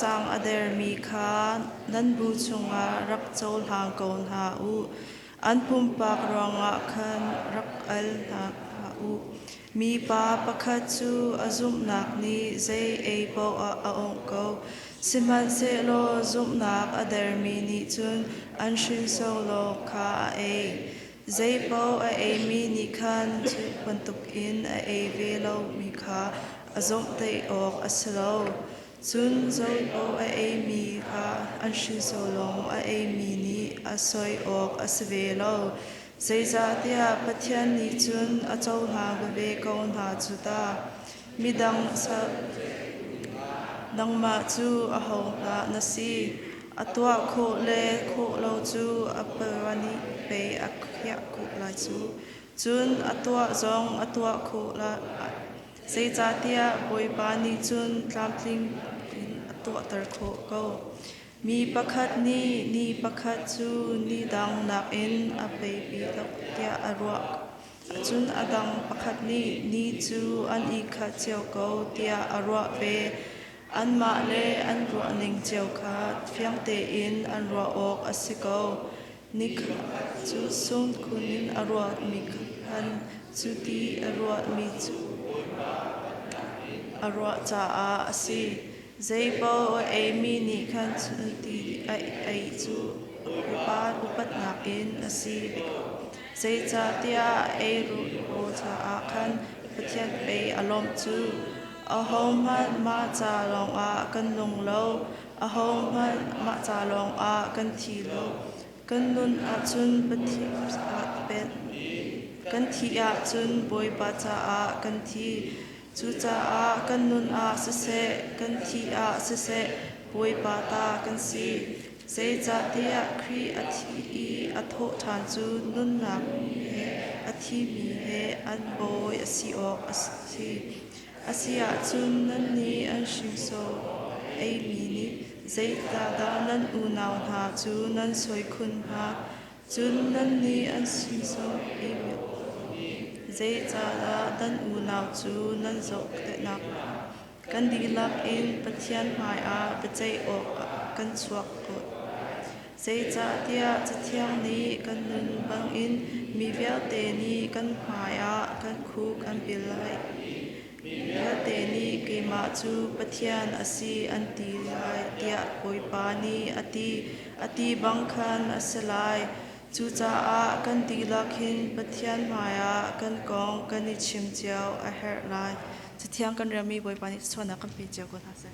zang ader mi kha nan bu chunga rak chol hang kon ha u an pum pak ronga khan rak al ha u mi pa pakhat chu azum nak ni zai ei po a ong ko siman se lo zum nak ader mi ni chun an shin so lo kha a zai po a mi ni khan chu pantuk in a ve lo mi kha azom tei ok aslo chun zoi po a mi kha an shin so lo a mi ni asoi ok asve lo zai za tia pathian ni chun a chau ha ve kon ha chuta midang sa nangma chu a hong la nasi atwa kho le kho lo chu apawani pe akhya ku la chu chun atwa zong atwa kho la sei cha tia boi pa ni chun tlamtling atwa tar kho ko mi pakhat ni pakhat chu ni dang nak in a pe pi tok tia arwa chun adang pakhat ni chu an I kha cheu ko tia arwa pe an ma le an ro ning cheu kha phiang te in an ro ok asiko ni kha chu sun kunin arwa mi khan chu ti arwa mi chu arwa cha a asi zai po a mi ni khan chu ti ai chu upat nak in asi zai cha tia a ru cha a khan pathian pe alom chu a hom man ma cha long a kan lung lo a hom man ma cha long a kan thi lo kan nun a chun pathi at pen kan thi a chun boi pa cha a kan thi chu cha a kan nun a se kan thi a se boi pa ta kan si zai cha tia khri a thi a tho than chu nun na he a thi mi he an boi a si ok asi asia chun nan ni an shin so ai mi ni zai ta da nan u naw ha chu nan soi khun ha chun nan ni an shin so ai mi zai cha da dan u naw chu nan zo te nak kan di lak in pathian mai a pachai ok kan chuak ko zai cha tia chathiang ni kan nun bang in mi viau te ni kan mai a kan khu kan pilai te ni ke ma chu pathian asi anti lai tia koi pa ni ati bang khan asalai chu cha a kan ti lakhin pathian maya kan kong kan ni chim chiao a her lai chathiang kan rami boi pa ni chona kan pi chiao ko thase